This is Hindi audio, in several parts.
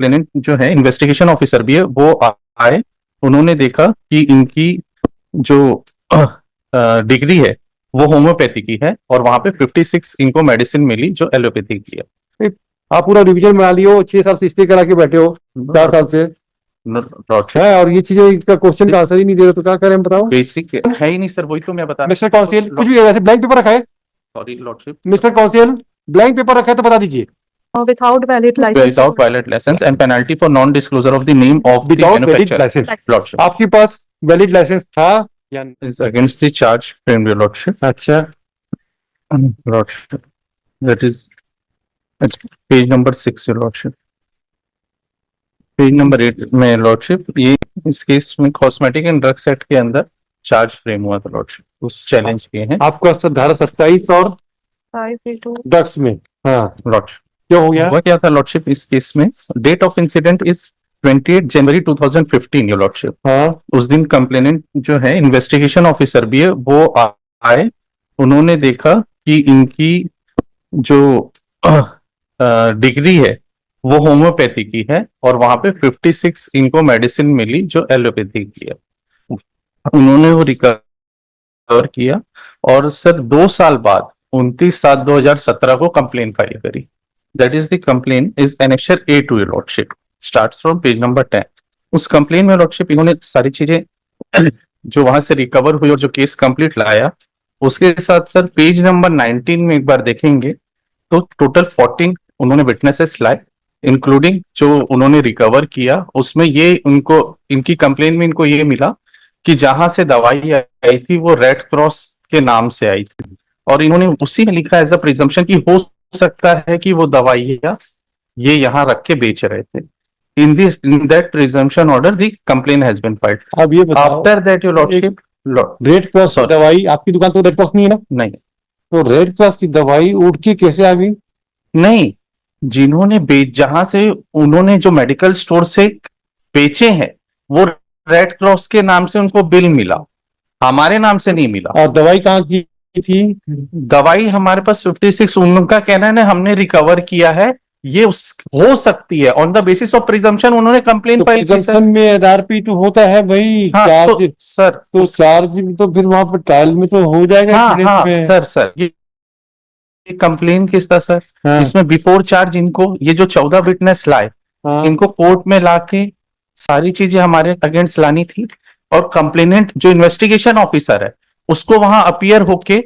कंप्लेनेंट जो है इन्वेस्टिगेशन ऑफिसर भी है, वो आए, उन्होंने देखा कि इनकी जो डिग्री है वो होम्योपैथी की है और वहां पे 56 इनको मेडिसिन मिली जो एलोपैथी की है। आप पूरा रिवीजन बना लियो, 6 साल से स्टे करा के बैठे हो, 4 साल से है, और ये चीजें का क्वेश्चन का आंसर ही नहीं दे रहे, तो क्या करें बताओ। बेसिक है ही नहीं सर, वही तो मैं बता। मिस्टर काउंसिल, कुछ भी वैसे ब्लैंक पेपर रखा है? Sorry lordship, mister council, blank paper रखा है तो बता दीजिए। Without valid license. Without valid license and penalty for non-disclosure of the name of the without valid manufacturer. Licence. Lordship. आपके पास वैलिड लाइसेंस था या? Is against the charge framed, your lordship. अच्छा, Lordship. That is, it's page number 6, your lordship. Page number 8 में लॉर्डशिप, ये इस केस में कॉस्मेटिक एंड ड्रग्स एक्ट के अंदर चार्ज फ्रेम हुआ था लॉर्डशिप, उस चैलेंज किए हैं आपका धारा 27 और 5A2. ड्रग्स में। हाँ, लॉर्डशिप। क्या हो गया? हुआ क्या था लॉर्डशिप इस केस में? Date of incident is 28 January 2015, your lordship. हाँ, उस दिन कंप्लेनेंट जो है इन्वेस्टिगेशन ऑफिसर भी है, वो आए, उन्होंने देखा कि इनकी जो डिग्री है वो होम्योपैथी की है और वहां पे 56 इनको मेडिसिन मिली जो एलोपैथी की है। उन्होंने वो रिकवर किया और सर 2 साल बाद 29/7/2017 को कंप्लेन फाइल करी। That is the complain is annexure A to your lordship, starts from page number 10। उस कंप्लेन में लॉर्डशिप इन्होंने सारी चीजें जो वहां से रिकवर हुई और जो केस कंप्लीट लाया, उसके साथ सर पेज नंबर 19 में एक बार देखेंगे तो टोटल 14 उन्होंने विटनेसेस लाए, इंक्लूडिंग जो उन्होंने रिकवर किया। उसमें ये उनको, इनकी कंप्लेन में इनको ये मिला कि जहां से दवाई आई थी वो रेड क्रॉस के नाम से आई थी और इन्होंने उसी में लिखा एज अ प्रिजम्पशन कि हो सकता है कि वो दवाइयां ये यहाँ रख के बेच रहे थे। In that presumption order the complain has been filed. अब ये बताओ, after that your lordship, red cross की दवाई, आपकी दुकान तो रेड क्रॉस नहीं है ना? नहीं, तो रेड क्रॉस की दवाई उड़ के कैसे आ गई? नहीं, जिन्होंने जहां से उन्होंने जो मेडिकल स्टोर से बेचे हैं वो रेड क्रॉस के नाम से उनको बिल मिला, हमारे नाम से नहीं मिला। और दवाई कहाँ की थी? दवाई हमारे पास 56 उनका कहना है हमने रिकवर किया है, ये हो सकती है on the basis of presumption उन्होंने कंप्लेन फाइल की सर। में एमआरपी तो होता है भाई। हाँ, चार्ज तो, सर तो चार्ज तो फिर वहां पर ट्रायल में तो हो जाएगा। हाँ, सर ये कंप्लेन किस था सर? हाँ, इसमें बिफोर चार्ज इनको ये जो 14 विटनेस लाए, हाँ, इनको कोर्ट में लाके सारी चीजें हमारे अगेंस्ट लानी थी और कंप्लेनेंट जो इन्वेस्टिगेशन ऑफिसर है उसको वहां अपीयर होके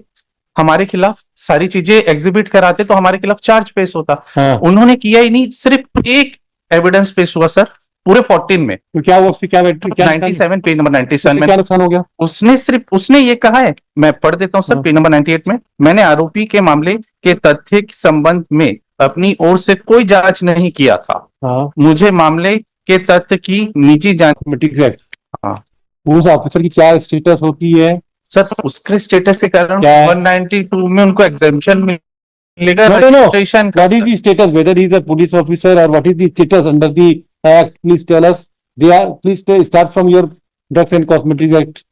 हमारे खिलाफ सारी चीजें एग्जिबिट कराते तो हमारे खिलाफ चार्ज पेश होता। हाँ। उन्होंने किया ही नहीं, सिर्फ एक एविडेंस पेश हुआ सर पूरे 14 में। तो क्या वो क्या 97 पेज नंबर 97 में क्या नुकसान हो गया? उसने ये कहा है, मैं पढ़ देता हूं सर, पेज नंबर 98 में, मैंने आरोपी के मामले के तथ्य के संबंध में अपनी ओर से कोई जांच नहीं किया था। हाँ, मुझे मामले के तथ्य की निजी जांच। हाँ, उस ऑफिसर की क्या स्टेटस होती है सर? उसके स्टेटस के कारण 192 में उनको एग्जेम्पशन मिलेगा। Registration, what is the status, whether he is a police officer और what is the status under the act? Please tell us. They are, please start from your drugs and cosmetics act.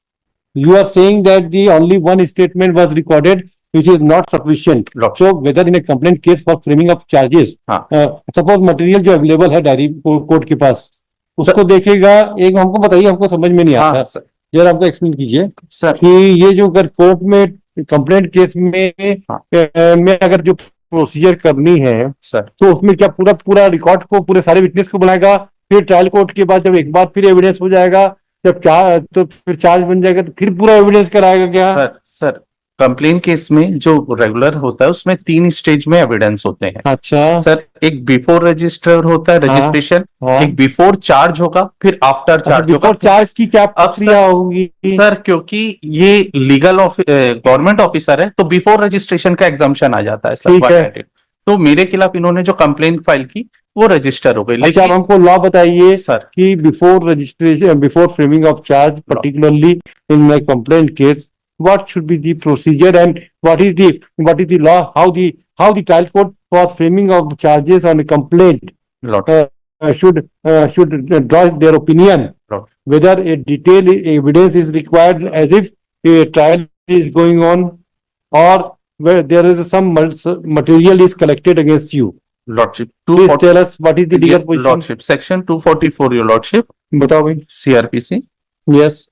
You are saying that the only one statement was recorded, which is not sufficient. So, whether in a complaint case for framing of charges, suppose material जो available है डायरी कोर्ट के पास, उसको देखेगा, एक हमको बताइए, हमको समझ में नहीं आता सर, जरा हमको एक्सप्लेन कीजिए सर कि ये जो अगर कोर्ट में कंप्लेंट केस में अगर जो प्रोसीजर करनी है सर, तो उसमें क्या पूरा रिकॉर्ड को, पूरे सारे विटनेस को बनाएगा, फिर ट्रायल कोर्ट के बाद जब एक बार फिर एविडेंस हो जाएगा, जब तो फिर चार्ज बन जाएगा, तो फिर पूरा एविडेंस कराएगा क्या? सर कंप्लेन केस में जो रेगुलर होता है उसमें 3 स्टेज में एविडेंस होते हैं। अच्छा सर, एक बिफोर रजिस्टर होता है, रजिस्ट्रेशन, एक बिफोर चार्ज होगा, फिर आफ्टर चार्ज होगा। बिफोर चार्ज की क्या प्रक्रिया होगी सर? क्योंकि ये लीगल गवर्नमेंट ऑफिसर है तो बिफोर रजिस्ट्रेशन का एग्जाम्पशन आ जाता है सर। तो मेरे खिलाफ इन्होंने जो कंप्लेन फाइल की वो रजिस्टर हो गई। अच्छा, हमको लॉ बताइए सर कि before registration, before framing of charge, particularly in my complaint case, what should be the procedure and what is the law, how the trial court for framing of charges on a complaint should draw their opinion whether a detailed evidence is required as if a trial is going on or where there is some material is collected against you. Lordship, Please tell us what is the legal position. Lordship, section 244, your Lordship, बताओ भाई. CRPC. Yes.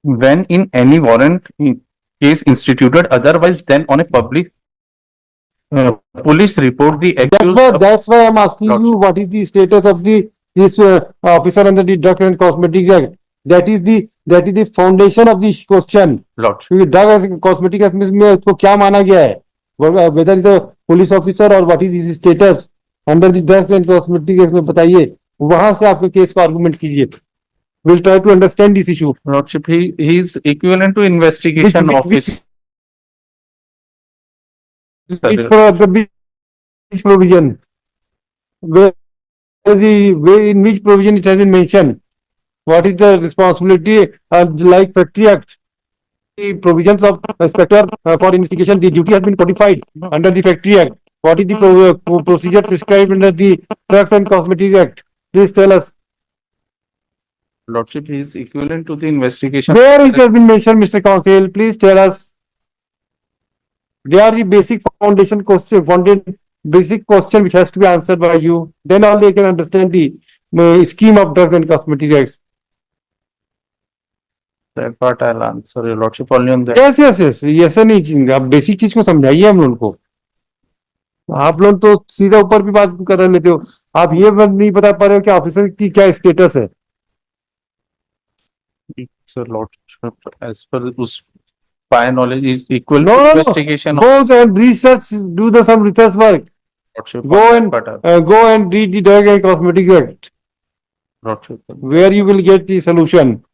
When in any warrant case instituted otherwise than on a public police report, the accused. That's why I'm asking you Lordship. what is the status of this officer under the Drugs and Cosmetic Act. That is the foundation of this question. Lordship. Drug and Cosmetic Act में उसको क्या माना गया है? Whether is a police officer or what is his status under the Drugs and Cosmetic Act में बताइए. वहां से आपके केस का आर्गुमेंट कीजिए. We'll try to understand this issue. Lordship, he is equivalent to investigation office. Which provision? Where the way in which provision it has been mentioned? What is the responsibility? Like Factory Act, the provisions of inspector for investigation, the duty has been codified under the Factory Act. What is the procedure prescribed under the Drugs and Cosmetic Act? Please tell us. Lordship, he is equivalent to the investigation. Where it has been mentioned, Mr. Counsel? Please tell us. They are the basic foundation question, basic question which has to be answered by you. Then only you can understand the scheme of Drugs and Cosmetic Acts. That part I'll answer, your Lordship, only on that. Yes. ऐसा नहीं चीज. आप बेसिक चीज को समझाइए हम लोगों को. आप लोग तो सीधा ऊपर भी बात कर लेते हो. आप ये नहीं बता पा रहे हो कि ऑफिसर की क्या स्टेटस है. So Lordship, as per us prior knowledge is equal No, to no, no. investigation. Go and research, do some research work. Lordship, Go and but, go and read the Drug and Cosmetic Act, Lordship, where you will get the solution.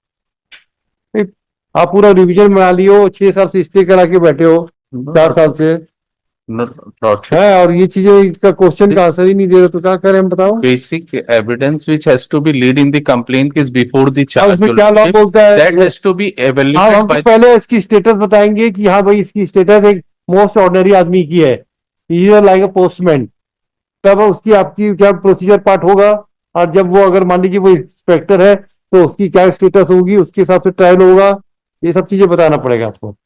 आप पूरा रिवीजन बना लियो, 6 साल से स्टे करा के बैठे हो, 4 साल से no, Lordship. है, और ये चीजें का क्वेश्चन का आंसर ही नहीं दे रहे, तो क्या करें हम बताओ. Basic evidence which has to be lead in the complaint is before the अब charge. उसमें your क्या लॉ Lordship. बोलता है. That has to be हाँ, evaluated हमको by. पहले इसकी स्टेटस बताएंगे कि हाँ भाई इसकी स्टेटस एक मोस्ट ऑर्डिनरी आदमी की है, लाइक अ पोस्टमैन. तब उसकी आपकी क्या प्रोसीजर पार्ट होगा, और जब वो अगर मान लीजिए वो इंस्पेक्टर है तो उसकी क्या स्टेटस होगी, उसके हिसाब से ट्रायल होगा. ये सब चीजें बताना पड़ेगा आपको.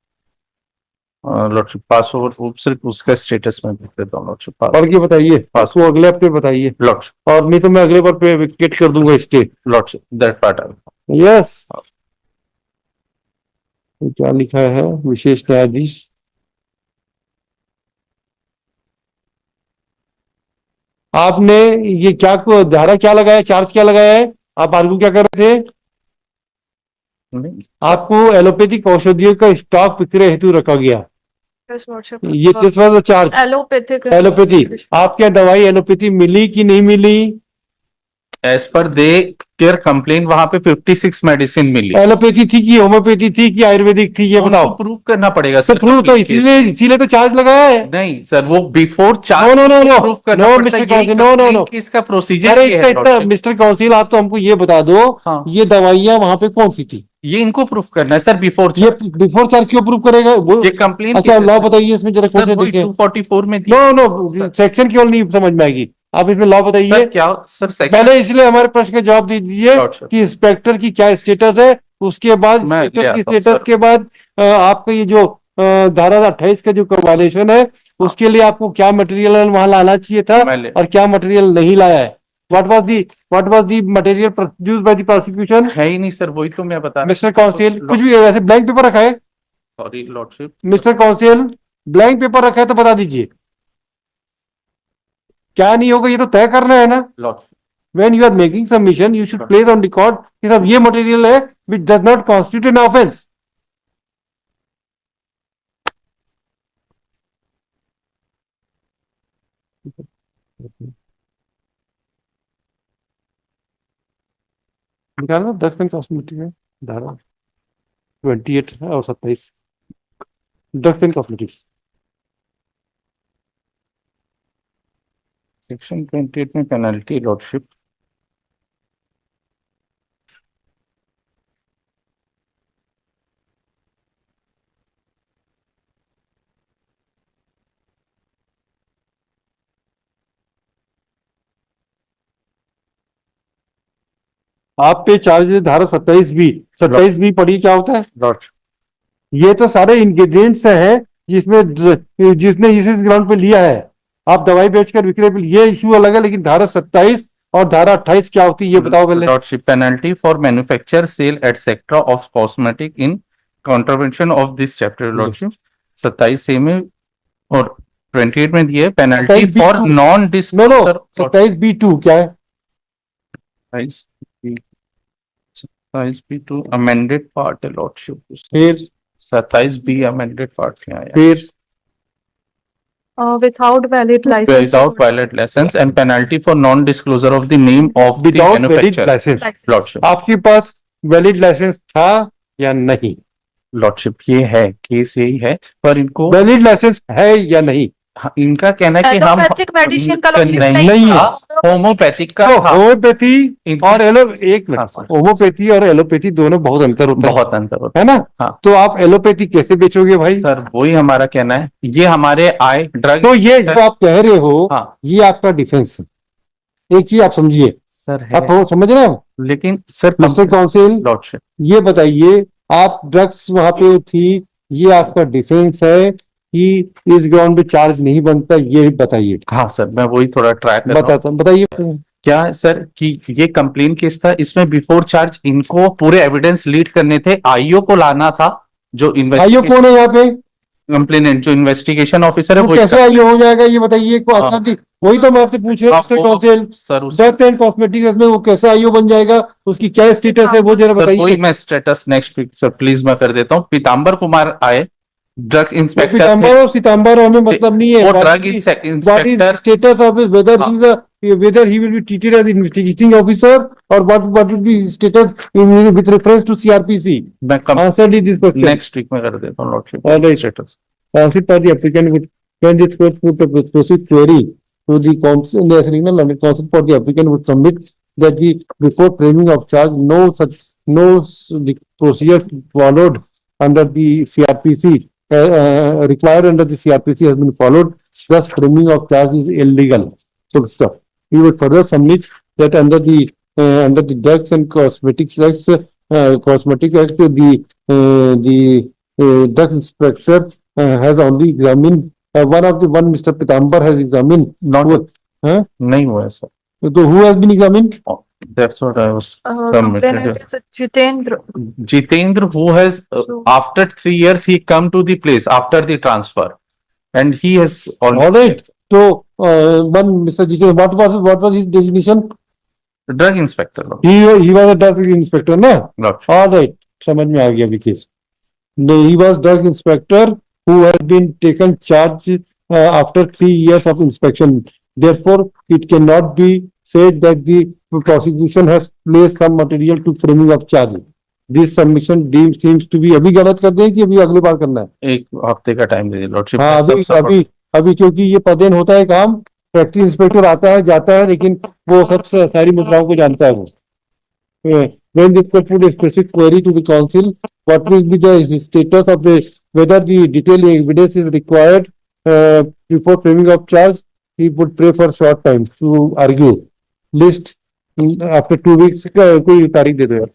Lordship, pass over सिर्फ उसका स्टेटस में देख लेता हूँ. Lordship, pass. और ये बताइए, उसको अगले हफ्ते बताइए, Lordship, और नहीं तो मैं अगले बार पे विकेट कर दूंगा stay. Lordship, that part I'll. Yes. क्या लिखा है विशेष न्यायाधीश. आपने ये क्या को धारा क्या लगाया, चार्ज क्या लगाया है, आप आर्गू क्या कर रहे थे. आपको एलोपैथिक औषधियों का स्टॉक विक्रय हेतु रखा गया. Yes, Lordship. ये this was the charge. Allopathic. Allopathy. आपके दवाई एलोपैथी मिली कि नहीं मिली. As per their complaint, वहां पे 56 मेडिसिन मिली. एलोपैथी थी कि होम्योपैथी थी कि आयुर्वेदिक थी, ये बताओ. प्रूव करना पड़ेगा तो सर. प्रूव तो इसीलिए तो चार्ज लगाया है. नहीं सर, वो बिफोर चार्ज. नो प्रूव करना नो पड़ता है. मिस्टर यही काउंसिल, नो complaint की इसका प्रोसीजर अरे ये है. इतना Lordship. मिस्टर काउंसिल, आप तो हमको ये बता दो, हाँ. ये दवाइयां वहां पे कौन सी थी. ये इनको प्रूफ करना है सर बिफोर. ये बिफोर चार्ज क्यों प्रूव करेगा वो. ये कंप्लेंट. अच्छा लॉ बताइए इसमें जरा सर कौन से वही देखें. 244 में थी. नो सेक्शन क्यों नहीं समझ में आएगी. आप इसमें लॉ बताइए सर क्या सर सेक्शन. पहले, इसलिए हमारे प्रश्न का जवाब दे दीजिए Lordship. कि इंस्पेक्टर की क्या स्टेटस है. उसके बाद मैं इंस्पेक्टर ले की आता हूं, स्टेटस सर. के बाद आपका ये जो धारा 28 का जो वायलेशन है, उसके लिए आपको क्या मटेरियल वहां लाना चाहिए था मैं ले. और क्या मटेरियल नहीं लाया है. What was the material produced by the prosecution. है ही नहीं सर, वही तो मैं बता. मिस्टर काउंसिल, कुछ भी ऐसे ब्लैंक पेपर रखा है. Sorry lordship. Mister council, blank paper रखा है तो बता दीजिए क्या नहीं होगा. ये तो तय करना है ना. Lordship. When you are making submission, you should place on record कि सब ये मटेरियल है which does not constitute an offense. निकालना 10 एंड कॉस्मेटिक है धारा 28 है और 27 ड्रग्स एंड कॉस्मेटिक्स. सेक्शन 28 में पेनल्टी लॉर्डशिप. आप पे चार्ज धारा 27 भी पढ़ी क्या होता है. लॉर्डशिप. ये तो सारे इंग्रेडिएंट्स हैं जिसने इस ग्राउंड पे लिया है, आप दवाई बेचकर विक्रय पे, ये इशू अलग है, लेकिन धारा 27 और धारा 28 क्या होती है ये बताओ पहले। Lordship, penalty for manufacture, sale, etc. of cosmetic in contravention of this chapter, Lordship. 27 से में और 28 में दिए penalty 27B2 for non no disclosure. 27B2 क्या है? 27B2 अमेंडेड पार्ट है लॉर्डशिप। फिर 27B अमेंडेड पार्ट क्या है? फिर without valid license. Without valid license and penalty for non disclosure of the name of the without valid manufacturer, licence. License. Lordship. आपके पास वैलिड लाइसेंस था या नहीं? लॉर्डशिप ये है, केस यही है, पर इनको वैलिड लाइसेंस है या नहीं? हाँ, इनका कहना है कि हम Allopathic medicine का लॉर्डशिप नहीं है। होम्योपैथिक का तो था। होम्योपैथी इनका- और एक हाँ, मिनट, सर। होम्योपैथी और एलोपैथी दोनों बहुत अंतर होता है, बहुत अंतर होता है ना? हाँ। तो आप एलोपैथी कैसे बेचोगे भाई? है सर, वही हमारा कहना है, ये हमारे आय ड्रग। तो ये जो आप कह रहे हो, हाँ ये आपका डिफेंस है। एक चीज आप समझिए, सर है, आप समझ रहे हो लेकिन सर मिस्टर काउंसिल, लॉर्डशिप ये बताइए, आप ड्रग्स वहां पे थी, ये आपका डिफेंस है कि इस ग्राउंड पे चार्ज नहीं बनता, ये बताइए। हाँ सर, मैं वही थोड़ा ट्राई कर रहा हूँ। बताइए क्या है सर कि ये कंप्लेन केस था, इसमें बिफोर चार्ज इनको पूरे एविडेंस लीड करने थे, आईओ को लाना था, जो आईओ कौन है यहाँ पे? कंप्लेनेंट जो इन्वेस्टिगेशन ऑफिसर है वो वो कैसे आईओ हो जाएगा ये बताइए को हाँ। अथॉरिटी, वही तो मैं आपसे पूछ रहा हूँ मिस्टर काउंसिल। सर उस ड्रग्स एंड कॉस्मेटिक्स में वो कैसे आईओ बन जाएगा, उसकी क्या स्टेटस है वो जरा सर वही बताइए। मैं status next week sir please मैं कर देता हूँ। पीताम्बर कुमार आए, ड्रग इंस्पेक्टर पीताम्बर और सितंबर हमें मतलब नहीं है। वो drug What is inspector status of his, whether he will be treated as investigating officer or what will be his status with reference to CRPC? मैं Answer this question. Next week में कर देता हूँ lordship Alright. Status. Counsel for the applicant would, when this court put a proceed query to the counsel, the signal and the counsel for the applicant would submit that the before framing of charge, the procedure followed under the CRPC, required under the CRPC has been followed, thus framing of charge is illegal. So stop. He would further submit that under the Drugs and Cosmetics Act, the Drugs Inspector has only examined one Mr. Pitambar has examined. Not Huh? नहीं हुआ है sir, So who has been examined? That's what I was Complainant is Jitendra. Jitendra, who has after 3 years he come to the place after the transfer, and he has All right. So one Mr. Jitendra, what was his designation? drug inspector. He was a drug inspector, ना? Not All right. समझ में आ गया अभी case. He was drug inspector who has been taken charge after 3 years of inspection. Therefore, it cannot be said that the prosecution has placed some material to framing of charge. This submission deemed seems to be, अभी गलत कर दें कि अभी अगली बार करना है? एक हफ्ते का टाइम दीजिए लॉर्डशिप। हाँ, अभी क्योंकि ये पदेन होता है काम, प्रैक्टिस इंस्पेक्टर आता है जाता है, लेकिन वो सब सारी मुद्राओं को जानता है वो। When the court put a specific query to the council, what will be the status of this, whether the detailed evidence is required before framing of charge, he would pray for short time to argue. List after 2 weeks, कोई तारीख दे दो यार।